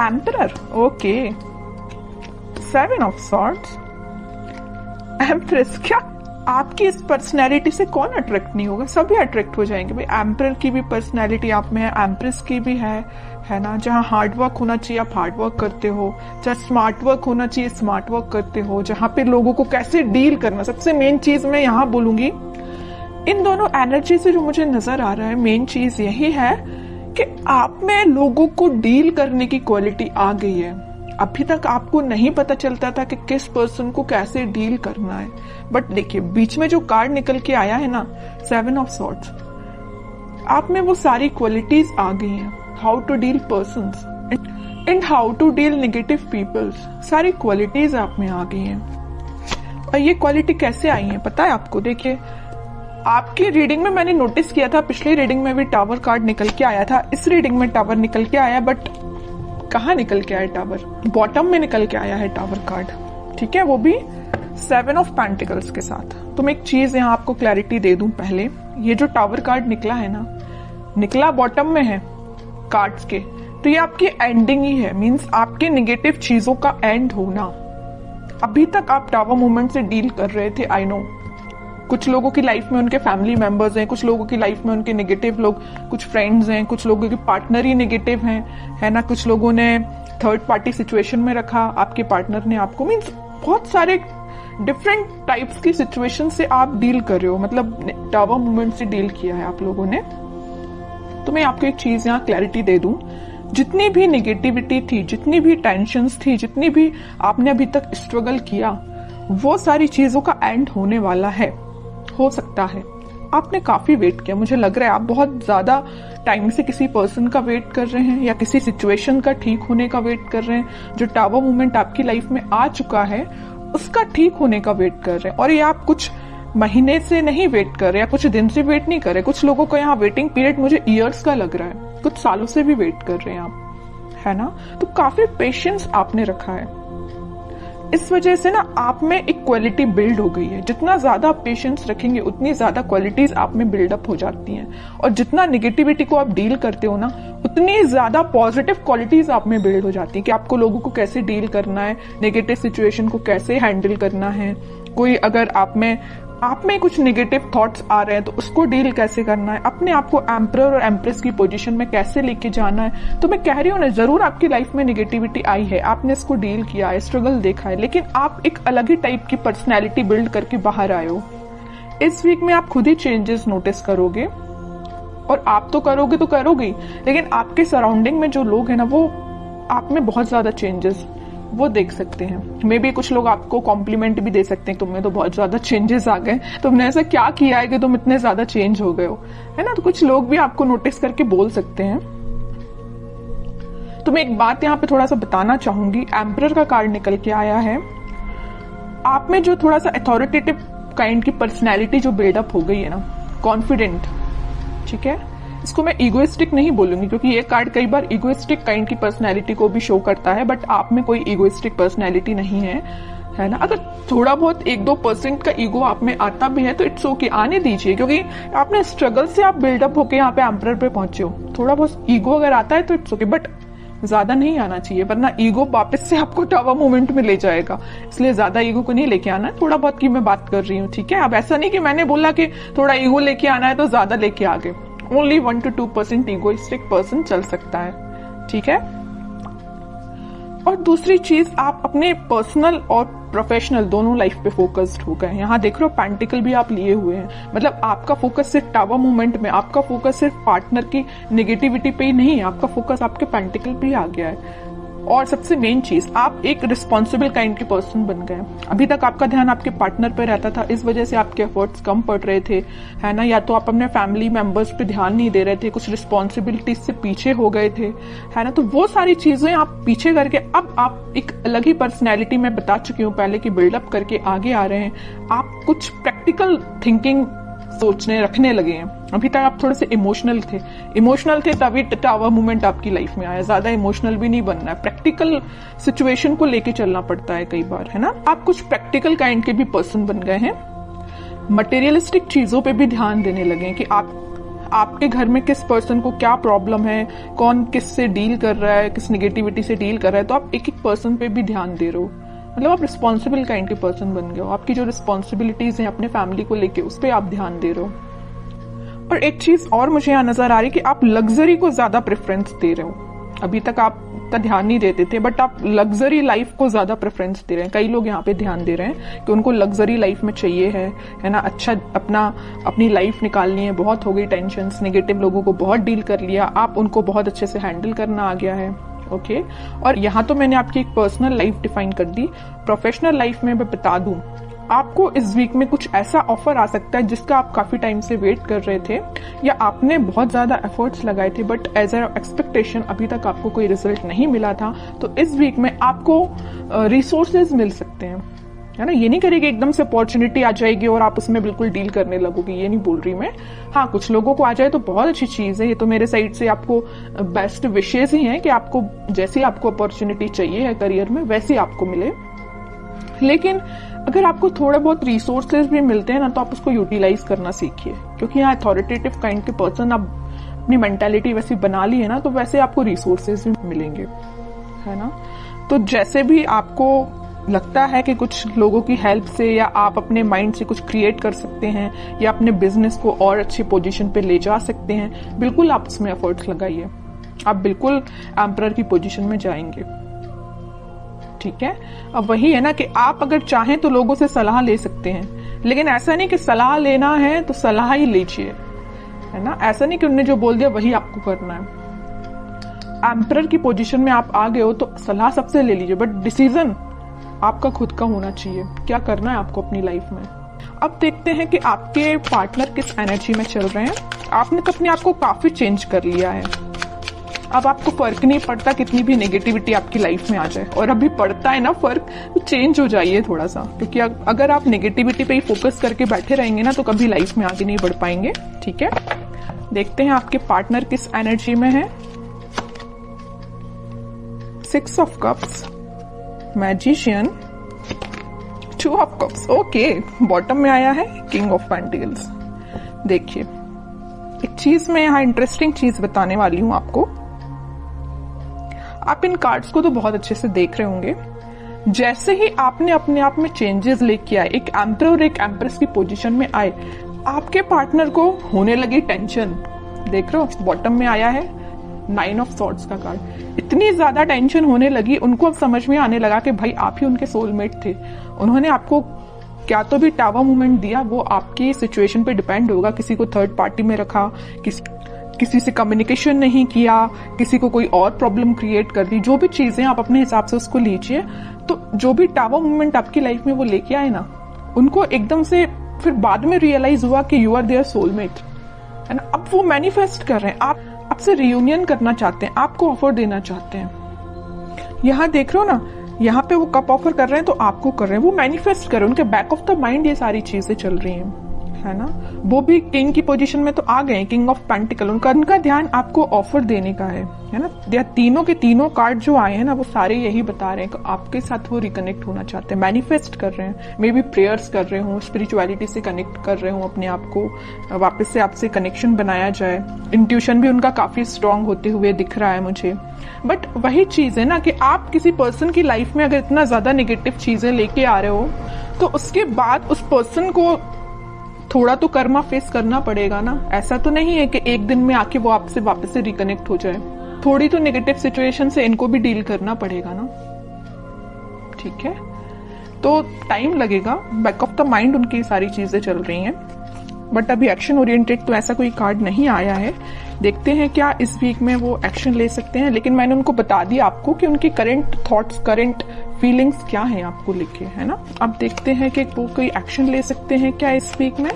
Emperor, okay. 7 of swords, empress. क्या आपकी इस पर्सनैलिटी से कौन अट्रैक्ट नहीं होगा? सभी अट्रैक्ट हो जाएंगे भाई। एम्परर की भी पर्सनैलिटी आप में है, एम्प्रेस की भी है ना। जहाँ हार्ड वर्क होना चाहिए आप हार्ड वर्क करते हो, जहाँ स्मार्ट वर्क होना चाहिए स्मार्ट वर्क करते हो, जहाँ पे लोगों को कैसे डील करना, सबसे मेन चीज मैं यहाँ बोलूंगी इन दोनों एनर्जी से जो मुझे नजर आ रहा है, मेन चीज यही है कि आप में लोगों को डील करने की क्वालिटी आ गई है। अभी तक आपको नहीं पता चलता था कि किस पर्सन को कैसे डील करना है, बट देखिए बीच में जो कार्ड निकल के आया है ना, 7 ऑफ सॉर्ड्स, आप में वो सारी क्वालिटीज आ गई हैं। How to deal persons and how to deal negative peoples, सारी क्वालिटीज आप में आ गई हैं। और ये क्वालिटी कैसे आई है पता है आपको? देखिए आपकी रीडिंग में मैंने नोटिस किया था, पिछली रीडिंग में भी टावर कार्ड निकल के आया था, इस रीडिंग में टावर निकल के आया, बट कहाँ निकल के आया टावर? बॉटम में निकल के आया है टावर कार्ड, ठीक है, वो भी 7 ऑफ पेंटिकल्स के साथ। तो मैं एक चीज यहाँ आपको क्लैरिटी दे दूं पहले, ये जो टावर कार्ड निकला है ना, निकला बॉटम में है कार्ड्स के, तो ये आपकी एंडिंग ही है, मींस आपके नेगेटिव चीजों का एंड होना। अभी तक आप टावर मूवमेंट से डील कर रहे थे, आई नो। कुछ लोगों की लाइफ में उनके फैमिली मेंबर्स हैं, कुछ लोगों की लाइफ में उनके नेगेटिव लोग, कुछ फ्रेंड्स हैं, कुछ लोगों के पार्टनर ही नेगेटिव हैं, है ना। कुछ लोगों ने थर्ड पार्टी सिचुएशन में रखा, आपके पार्टनर ने आपको, मीन्स बहुत सारे डिफरेंट टाइप्स की सिचुएशन से आप डील कर रहे हो, मतलब टावर मूवमेंट से डील किया है आप लोगों ने। तो मैं आपको एक चीज यहाँ क्लैरिटी दे दूं, जितनी भी नेगेटिविटी थी, जितनी भी टेंशन्स थी, जितनी भी आपने अभी तक स्ट्रगल किया, वो सारी चीजों का एंड होने वाला है। हो सकता है आपने काफी वेट किया, मुझे लग रहा है आप बहुत ज्यादा टाइम से किसी पर्सन का वेट कर रहे हैं या किसी सिचुएशन का ठीक होने का वेट कर रहे हैं। जो टावर मूवमेंट आपकी लाइफ में आ चुका है उसका ठीक होने का वेट कर रहे हैं, और ये आप कुछ महीने से नहीं वेट कर रहे या कुछ दिन से वेट नहीं कर रहे। कुछ लोगों का यहाँ वेटिंग पीरियड मुझे ईयर्स का लग रहा है, कुछ सालों से भी वेट कर रहे हैं आप, है ना। तो काफी पेशेंस आपने रखा है, इस वजह से ना आप में एक क्वालिटी बिल्ड हो गई है। जितना ज्यादा आप पेशेंस रखेंगे उतनी ज्यादा क्वालिटीज आप में बिल्डअप हो जाती हैं, और जितना निगेटिविटी को आप डील करते हो ना, उतनी ज्यादा पॉजिटिव क्वालिटीज आप में बिल्ड हो जाती है कि आपको लोगों को कैसे डील करना है, नेगेटिव सिचुएशन को कैसे हैंडल करना है। कोई अगर आप में कुछ नेगेटिव थॉट्स आ रहे हैं तो उसको डील कैसे करना है, अपने आप को एम्परर और एम्प्रेस की पोजीशन में कैसे लेके जाना है। तो मैं कह रही हूँ ना, जरूर आपकी लाइफ में नेगेटिविटी आई है, आपने इसको डील किया है, स्ट्रगल देखा है, लेकिन आप एक अलग ही टाइप की पर्सनैलिटी बिल्ड करके बाहर आए हो। इस वीक में आप खुद ही चेंजेस नोटिस करोगे, और आप तो करोगे तो करोगे, लेकिन आपके सराउंडिंग में जो लोग हैं ना, वो आप में बहुत ज्यादा चेंजेस वो देख सकते हैं। मे बी कुछ लोग आपको कॉम्प्लीमेंट भी दे सकते हैं, तुमने तो बहुत ज्यादा चेंजेस आ गए, तुमने ऐसा क्या किया है कि तुम इतने ज्यादा चेंज हो गए हो, है ना। तो कुछ लोग भी आपको नोटिस करके बोल सकते हैं। तो मैं एक बात यहाँ पे थोड़ा सा बताना चाहूंगी, एम्परर का कार्ड निकल के आया है, आप में जो थोड़ा सा अथॉरिटेटिव काइंड की पर्सनैलिटी जो बिल्डअप हो गई है ना, कॉन्फिडेंट, ठीक है। इसको मैं इगोइस्टिक नहीं बोलूंगी, क्योंकि ये कार्ड कई बार इगोइस्टिक काइंड की पर्सनैलिटी को भी शो करता है, बट आप में कोई इगोइस्टिक पर्सनैलिटी नहीं है ना। अगर थोड़ा बहुत 1-2% का ईगो आप में आता भी है तो इट्स ओके, आने दीजिए, क्योंकि आपने स्ट्रगल से आप बिल्डअप होके यहाँ पे एम्परर पे पहुंचे हो। थोड़ा बहुत ईगो अगर आता है तो इट्स ओके, बट ज्यादा नहीं आना चाहिए, वरना ईगो वापस से आपको टावर मूवमेंट में ले जाएगा। इसलिए ज्यादा ईगो को नहीं लेके आना है, थोड़ा बहुत की मैं बात कर रही हूँ, ठीक है। अब ऐसा नहीं कि मैंने बोला कि थोड़ा ईगो लेके आना है तो ज्यादा लेके आ गए। ओनली 1-2% इगोइस्टिक पर्सन चल सकता है, ठीक है। और दूसरी चीज, आप अपने पर्सनल और प्रोफेशनल दोनों लाइफ पे फोकस्ड हो गए। यहाँ देख रहे हो पेंटिकल भी आप लिए हुए हैं, मतलब आपका फोकस सिर्फ टावर मूवमेंट में, आपका फोकस सिर्फ पार्टनर की नेगेटिविटी पे ही नहीं है, आपका फोकस आपके पेंटिकल पे ही आ गया है। और सबसे मेन चीज, आप एक रिस्पॉन्सिबल काइंड के पर्सन बन गए। अभी तक आपका ध्यान आपके पार्टनर पे रहता था, इस वजह से आपके एफर्ट्स कम पड़ रहे थे, है ना। या तो आप अपने फैमिली मेंबर्स पे ध्यान नहीं दे रहे थे, कुछ रिस्पॉन्सिबिलिटीज से पीछे हो गए थे, है ना। तो वो सारी चीजें आप पीछे करके अब आप एक अलग ही पर्सनैलिटी में बता चुकी हूँ पहले की बिल्डअप करके आगे आ रहे हैं। आप कुछ प्रैक्टिकल थिंकिंग सोचने रखने लगे हैं। अभी तक आप थोड़े से इमोशनल थे तभी टावर मूवमेंट आपकी लाइफ में आया। ज्यादा इमोशनल भी नहीं बनना है, प्रैक्टिकल सिचुएशन को लेके चलना पड़ता है कई बार, है ना। आप कुछ प्रैक्टिकल काइंड के भी पर्सन बन गए हैं, मटेरियलिस्टिक चीजों पे भी ध्यान देने लगे कि आपके घर में किस पर्सन को क्या प्रॉब्लम है, कौन किस से डील कर रहा है, किस नेगेटिविटी से डील कर रहा है, तो आप एक एक पर्सन पे भी ध्यान दे रहे हो। मतलब आप रिस्पॉन्सिबल काइंड के पर्सन बन गए हो। आपकी जो रिस्पॉन्सिबिलिटीज हैं अपने फैमिली को लेके, उस पर आप ध्यान दे रहे हो। और एक चीज और मुझे यहाँ नजर आ रही है कि आप लग्जरी को ज्यादा प्रेफरेंस दे रहे हो। अभी तक आप इतना ध्यान नहीं देते थे, बट आप लग्जरी लाइफ को ज्यादा प्रेफरेंस दे रहे हैं। कई लोग यहाँ पे ध्यान दे रहे हैं कि उनको लग्जरी लाइफ में चाहिए है ना, अच्छा अपनी लाइफ निकालनी है। बहुत हो गई टेंशन, नेगेटिव लोगों को बहुत डील कर लिया, आप उनको बहुत अच्छे से हैंडल करना आ गया है। ओके, और यहाँ तो मैंने आपकी एक पर्सनल लाइफ डिफाइन कर दी। प्रोफेशनल लाइफ में मैं बता दूं, आपको इस वीक में कुछ ऐसा ऑफर आ सकता है जिसका आप काफी टाइम से वेट कर रहे थे, या आपने बहुत ज्यादा एफर्ट्स लगाए थे, बट एज अ एक्सपेक्टेशन अभी तक आपको कोई रिजल्ट नहीं मिला था। तो इस वीक में आपको रिसोर्सेज मिल सकते हैं, है ना। ये नहीं करेगी एकदम से अपॉर्चुनिटी आ जाएगी और आप उसमें बिल्कुल डील करने लगोगे, ये नहीं बोल रही मैं। हाँ, कुछ लोगों को आ जाए तो बहुत अच्छी चीज है। ये तो मेरे साइड से आपको बेस्ट विशेष ही है कि आपको जैसी आपको अपॉर्चुनिटी चाहिए है करियर में, वैसी आपको मिले। लेकिन अगर आपको थोड़ा बहुत रिसोर्सेज भी मिलते हैं ना, तो आप उसको यूटिलाइज करना सीखिए, क्योंकि यहाँ अथॉरिटेटिव काइंड के पर्सन आप अपनी मेंटालिटी वैसी बना ली है ना, तो वैसे आपको रिसोर्सेज भी मिलेंगे, है ना। तो जैसे भी आपको लगता है कि कुछ लोगों की हेल्प से या आप अपने माइंड से कुछ क्रिएट कर सकते हैं या अपने बिजनेस को और अच्छी पोजीशन पे ले जा सकते हैं, बिल्कुल आप उसमें एफर्ट्स लगाइए। आप बिल्कुल एम्परर की पोजीशन में जाएंगे, ठीक है। अब वही है ना कि आप अगर चाहें तो लोगों से सलाह ले सकते हैं, लेकिन ऐसा नहीं कि सलाह लेना है तो सलाह ही लीजिए, है ना। ऐसा नहीं कि उन्होंने जो बोल दिया वही आपको करना है। एम्परर की पोजीशन में आप आ गए हो तो सलाह सबसे ले लीजिए, बट डिसीजन आपका खुद का होना चाहिए, क्या करना है आपको अपनी लाइफ में। अब देखते हैं कि आपके पार्टनर किस एनर्जी में चल रहे हैं। आपने तो अपने आप को काफी चेंज कर लिया है। अब आपको फर्क नहीं पड़ता कितनी भी नेगेटिविटी आपकी लाइफ में आ जाए, और अभी पड़ता है ना फर्क, तो चेंज हो जाइए थोड़ा सा, क्योंकि अगर आप नेगेटिविटी पे ही फोकस करके बैठे रहेंगे ना, तो कभी लाइफ में आगे नहीं बढ़ पाएंगे, ठीक है। देखते हैं आपके पार्टनर किस एनर्जी में है। 6 of cups, magician, 2 of cups, okay. Bottom में आया है किंग ऑफ पेंटिकल्स। देखिए, एक चीज मैं यहाँ इंटरेस्टिंग चीज बताने वाली हूं आपको। आप इन कार्ड्स को तो बहुत अच्छे से देख रहे होंगे। जैसे ही आपने अपने आप में चेंजेस लेके आए, एक एम्परर और एक एम्प्रेस की पोजीशन में आए, आपके पार्टनर को होने लगी टेंशन। देख रहे हो, बॉटम में आया है 9 ऑफ सॉर्ड्स का कार्ड। इतनी ज्यादा टेंशन होने लगी, उनको अब समझ में आने लगा कि भाई आप ही उनके सोलमेट थे। उन्होंने आपको क्या तो भी टावर मूवमेंट दिया, वो आपकी सिचुएशन पे डिपेंड होगा। किसी को थर्ड पार्टी में रखा, किसी से कम्युनिकेशन नहीं किया, किसी को कोई और प्रॉब्लम क्रिएट कर दी, जो भी चीजें आप अपने हिसाब से उसको लीजिए। तो जो भी टावर मूवमेंट आपकी लाइफ में वो लेके आए ना, उनको एकदम से फिर बाद में रियलाइज हुआ कि यू आर देयर सोलमेट, है ना। अब वो मैनिफेस्ट कर रहे हैं, आपसे रियूनियन करना चाहते हैं, आपको ऑफर देना चाहते हैं। यहाँ देख रहे हो ना, यहाँ पे वो कप ऑफर कर रहे हैं तो आपको कर रहे हैं, वो मैनिफेस्ट कर रहे हैं। उनके बैक ऑफ द माइंड ये सारी चीजें चल रही हैं, है ना। वो भी किंग की पोजीशन में तो आ गए, किंग ऑफ पेंटिकल। उनका ध्यान आपको ऑफर देने का है ना। तीनों के तीनों कार्ड जो आए हैं ना, वो सारे यही बता रहे हैं कि आपके साथ वो रिकनेक्ट होना चाहते हैं, मैनिफेस्ट कर रहे हैं। मे बी प्रेयर्स कर रहे हो, स्पिरिचुअलिटी से कनेक्ट कर रहे हो अपने आप को, वापस से आपसे कनेक्शन बनाया जाए। इंट्यूशन भी उनका काफी स्ट्रांग होते हुए दिख रहा है मुझे। बट वही चीज है ना कि आप किसी पर्सन की लाइफ में अगर इतना ज्यादा नेगेटिव चीजें लेके आ रहे हो, तो उसके बाद उस पर्सन को थोड़ा तो कर्मा फेस करना पड़ेगा ना। ऐसा तो नहीं है कि एक दिन में आके वो आपसे वापस से रिकनेक्ट हो जाए। थोड़ी तो नेगेटिव सिचुएशन से इनको भी डील करना पड़ेगा ना, ठीक है। तो टाइम लगेगा, बैक ऑफ द माइंड उनकी सारी चीजें चल रही हैं, बट अभी एक्शन ओरिएंटेड तो ऐसा कोई कार्ड नहीं आया है। देखते हैं क्या इस वीक में वो एक्शन ले सकते हैं। लेकिन मैंने उनको बता दिया आपको कि उनकी करंट थॉट्स, करंट फीलिंग्स क्या हैं आपको लेके, है ना। अब देखते हैं कि वो कोई एक्शन ले सकते हैं क्या इस वीक में।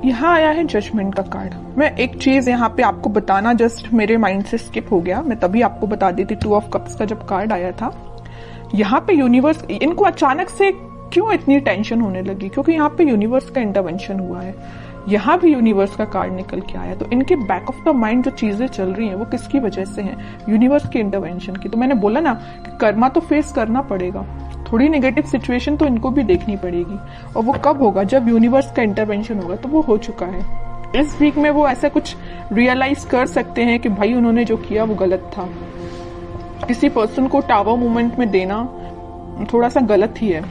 यहाँ आया है जजमेंट का कार्ड। मैं एक चीज यहाँ पे आपको बताना जस्ट मेरे माइंड से स्किप हो गया, मैं तभी आपको बता दी थी। 2 ऑफ कप्स का जब कार्ड आया था, यहाँ पे यूनिवर्स, इनको अचानक से क्यों इतनी टेंशन होने लगी, क्योंकि यहाँ पे यूनिवर्स का इंटरवेंशन हुआ है। यहाँ भी यूनिवर्स का कार्ड निकल के आया, तो इनके बैक ऑफ द माइंड जो चीजें चल रही हैं वो किसकी वजह से हैं, यूनिवर्स के इंटरवेंशन की। तो मैंने बोला ना कि कर्मा तो फेस करना पड़ेगा, थोड़ी नेगेटिव सिचुएशन तो इनको भी देखनी पड़ेगी, और वो कब होगा, जब यूनिवर्स का इंटरवेंशन होगा। तो वो हो चुका है। इस वीक में वो ऐसा कुछ रियलाइज कर सकते हैं कि भाई उन्होंने जो किया वो गलत था। किसी पर्सन को टावर मूवमेंट में देना थोड़ा सा गलत ही है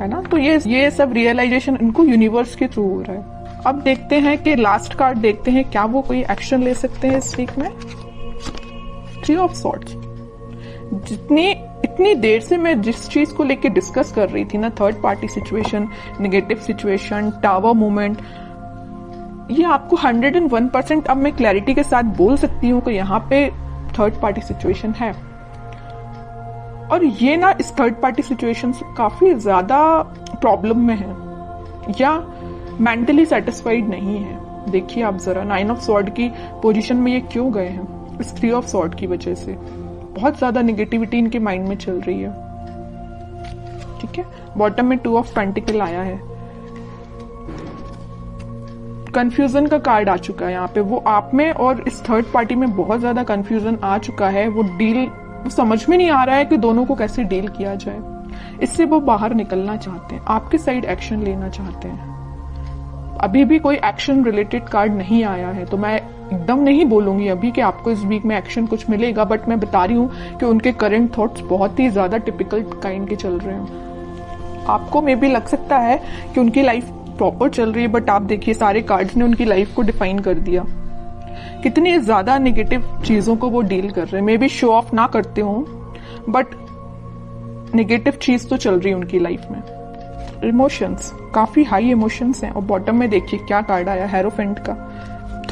ना। तो ये सब रियलाइजेशन इनको यूनिवर्स के थ्रू हो रहा है। अब देखते हैं कि लास्ट कार्ड देखते हैं, क्या वो कोई एक्शन ले सकते हैं इस वीक में। 3 ऑफ सॉर्ड्स। इतनी देर से मैं जिस चीज को लेके डिस्कस कर रही थी ना, third party situation, negative situation, tower movement, ये आपको 101% अब मैं क्लैरिटी के साथ बोल सकती हूँ कि यहाँ पे थर्ड पार्टी सिचुएशन है। और ये ना इस थर्ड पार्टी सिचुएशन से काफी ज्यादा प्रॉब्लम में है या मेंटली सेटिस्फाइड नहीं है। देखिए आप जरा 9 ऑफ सॉर्ड की पोजीशन में ये क्यों गए हैं, इस 3 ऑफ सॉर्ड की वजह से। बहुत ज्यादा नेगेटिविटी इनके माइंड में चल रही है। ठीक है, बॉटम में 2 ऑफ पेंटिकल आया है। कंफ्यूजन का कार्ड आ चुका है यहाँ पे। वो आप में और इस थर्ड पार्टी में बहुत ज्यादा कंफ्यूजन आ चुका है। वो समझ में नहीं आ रहा है कि दोनों को कैसे डील किया जाए। इससे वो बाहर निकलना चाहते हैं, आपके साइड एक्शन लेना चाहते हैं। अभी भी कोई एक्शन रिलेटेड कार्ड नहीं आया है, तो मैं एकदम नहीं बोलूंगी अभी कि आपको इस वीक में एक्शन कुछ मिलेगा, बट मैं बता रही हूँ कि उनके करंट थॉट्स बहुत ही ज्यादा टिपिकल काइंड के चल रहे हैं। आपको मे भी लग सकता है कि उनकी लाइफ प्रॉपर चल रही है, बट आप देखिए सारे कार्ड्स ने उनकी लाइफ को डिफाइन कर दिया। कितनी ज्यादा नेगेटिव चीजों को वो डील कर रहे हैं। मे बी शो ऑफ ना करते हो, बट नेगेटिव चीज तो चल रही है उनकी लाइफ में। इमोशंस, काफी हाई इमोशंस हैं। और बॉटम में देखिए क्या कार्ड आया, हेरोफेंट का।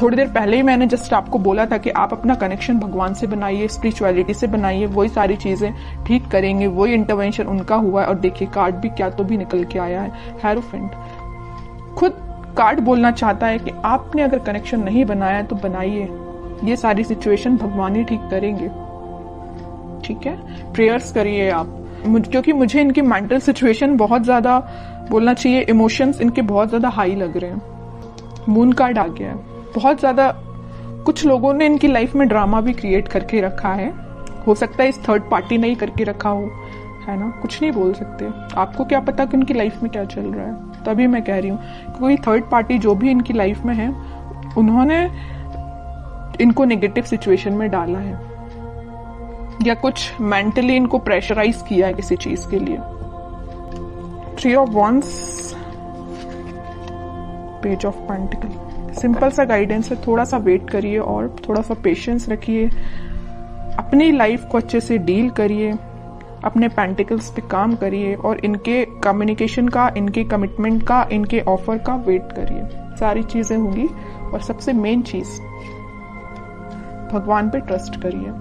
थोड़ी देर पहले ही मैंने जस्ट आपको बोला था कि आप अपना कनेक्शन भगवान से बनाइए, स्पिरिचुअलिटी से बनाइए, वही सारी चीजें ठीक करेंगे, वही इंटरवेंशन उनका हुआ है। और देखिए कार्ड भी क्या तो भी निकल के आया है, हेरोफेंट। खुद कार्ड बोलना चाहता है कि आपने अगर कनेक्शन नहीं बनाया तो बनाइए, ये सारी सिचुएशन भगवान ही ठीक करेंगे। ठीक है, प्रेयर्स करिए आप, क्योंकि मुझे इनकी मेंटल सिचुएशन बहुत ज्यादा, बोलना चाहिए इमोशंस इनके बहुत ज्यादा हाई लग रहे हैं। मून कार्ड आ गया है। बहुत ज्यादा कुछ लोगों ने इनकी लाइफ में ड्रामा भी क्रिएट करके रखा है। हो सकता है इस थर्ड पार्टी ने ही करके रखा हो, है ना। कुछ नहीं बोल सकते, आपको क्या पता कि उनकी लाइफ में क्या चल रहा है। तभी मैं कह रही हूँ कि कोई थर्ड पार्टी जो भी इनकी लाइफ में है, उन्होंने इनको नेगेटिव सिचुएशन में डाला है या कुछ मेंटली इनको प्रेशराइज किया है किसी चीज के लिए। 3 of wands, page of pentacle. Simple सा गाइडेंस है, थोड़ा सा वेट करिए और थोड़ा सा पेशेंस रखिए। अपनी लाइफ को अच्छे से डील करिए, अपने पेंटिकल्स पे काम करिए और इनके कम्युनिकेशन का, इनके कमिटमेंट का, इनके ऑफर का वेट करिए। सारी चीजें होंगी। और सबसे मेन चीज, भगवान पे ट्रस्ट करिए।